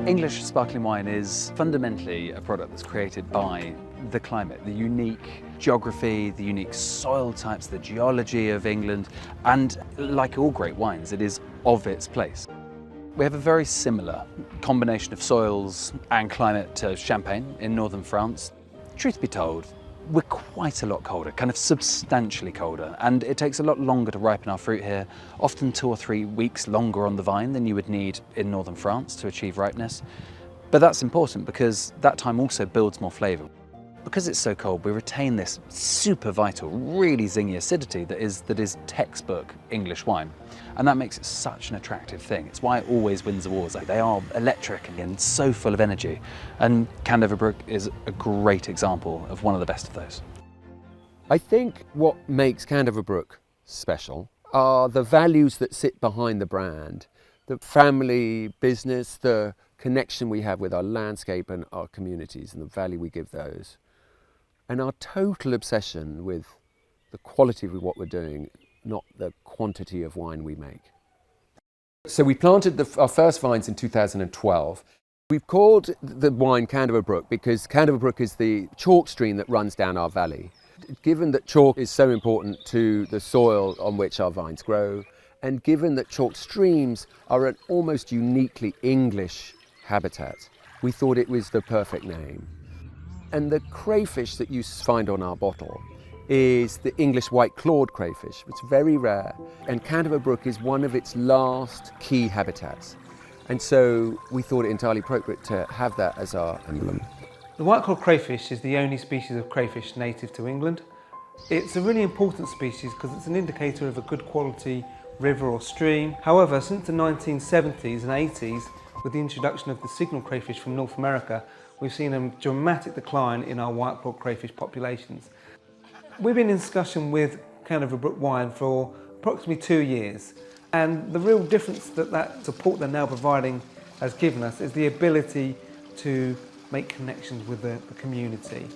English sparkling wine is fundamentally a product that's created by the climate, the unique geography, the unique soil types, the geology of England, and like all great wines, it is of its place. We have a very similar combination of soils and climate to Champagne in northern France. Truth be told, we're quite a lot colder, kind of substantially colder, and it takes a lot longer to ripen our fruit here, often 2 or 3 weeks longer on the vine than you would need in northern France to achieve ripeness. But that's important because that time also builds more flavour. Because it's so cold, we retain this super vital, really zingy acidity that is textbook English wine. And that makes it such an attractive thing. It's why it always wins awards. They are electric and so full of energy. And Candover Brook is a great example of one of the best of those. I think what makes Candover Brook special are the values that sit behind the brand. The family business, the connection we have with our landscape and our communities and the value we give those. And our total obsession with the quality of what we're doing, not the quantity of wine we make. So we planted our first vines in 2012. We've called the wine Candover Brook because Candover Brook is the chalk stream that runs down our valley. Given that chalk is so important to the soil on which our vines grow, and given that chalk streams are an almost uniquely English habitat, we thought it was the perfect name. And the crayfish that you find on our bottle is the English white clawed crayfish. It's very rare, and Candover Brook is one of its last key habitats. And so we thought it entirely appropriate to have that as our emblem. The white clawed crayfish is the only species of crayfish native to England. It's a really important species because it's an indicator of a good quality river or stream. However, since the 1970s and 80s, with the introduction of the signal crayfish from North America, we've seen a dramatic decline in our white clawed crayfish populations. We've been in discussion with Candover Brook wine for approximately 2 years, and the real difference that support they're now providing has given us is the ability to make connections with the community.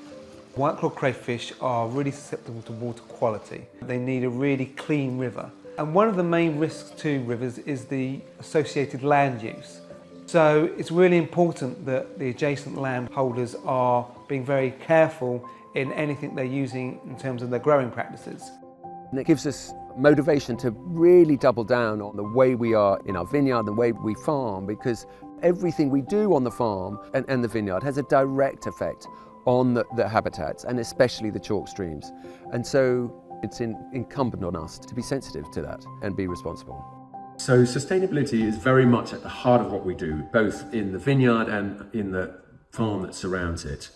White clawed crayfish are really susceptible to water quality. They need a really clean river. And one of the main risks to rivers is the associated land use. So it's really important that the adjacent landholders are being very careful in anything they're using in terms of their growing practices. And it gives us motivation to really double down on the way we are in our vineyard and the way we farm, because everything we do on the farm and the vineyard has a direct effect on the habitats, and especially the chalk streams. And so it's incumbent on us to be sensitive to that and be responsible. So sustainability is very much at the heart of what we do, both in the vineyard and in the farm that surrounds it.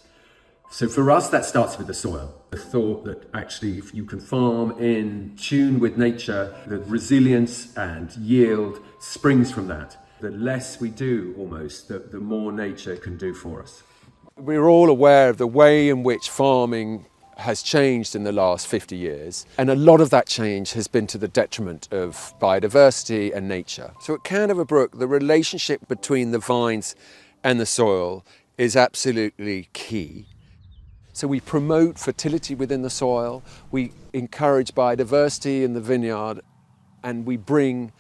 So for us, that starts with the soil. The thought that actually if you can farm in tune with nature, the resilience and yield springs from that. The less we do almost, the more nature can do for us. We're all aware of the way in which farming has changed in the last 50 years, and a lot of that change has been to the detriment of biodiversity and nature. So at Candover Brook, the relationship between the vines and the soil is absolutely key. So we promote fertility within the soil, we encourage biodiversity in the vineyard, and we bring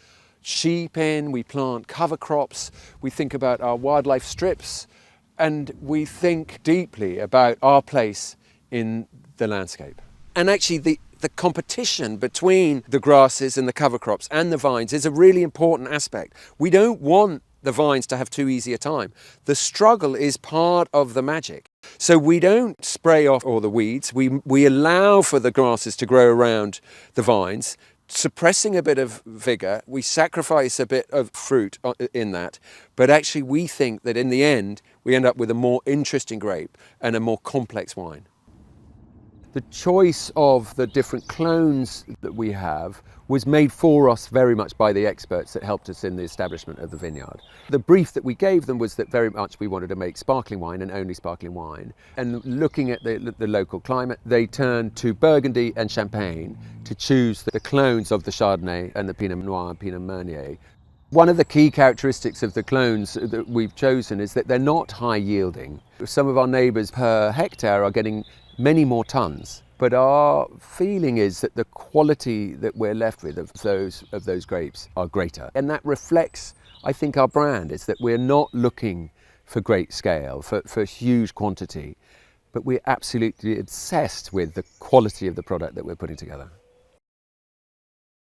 sheep in, we plant cover crops, we think about our wildlife strips, and we think deeply about our place in the landscape. And actually the competition between the grasses and the cover crops and the vines is a really important aspect. We don't want the vines to have too easy a time. The struggle is part of the magic. So we don't spray off all the weeds. We allow for the grasses to grow around the vines, suppressing a bit of vigor. We sacrifice a bit of fruit in that, but actually we think that in the end we end up with a more interesting grape and a more complex wine. The choice of the different clones that we have was made for us very much by the experts that helped us in the establishment of the vineyard. The brief that we gave them was that very much we wanted to make sparkling wine and only sparkling wine. And looking at the local climate, they turned to Burgundy and Champagne to choose the clones of the Chardonnay and the Pinot Noir and Pinot Meunier. One of the key characteristics of the clones that we've chosen is that they're not high yielding. Some of our neighbours per hectare are getting many more tons, but our feeling is that the quality that we're left with of those grapes are greater. And that reflects, I think, our brand is that we're not looking for great scale, for huge quantity, but we're absolutely obsessed with the quality of the product that we're putting together.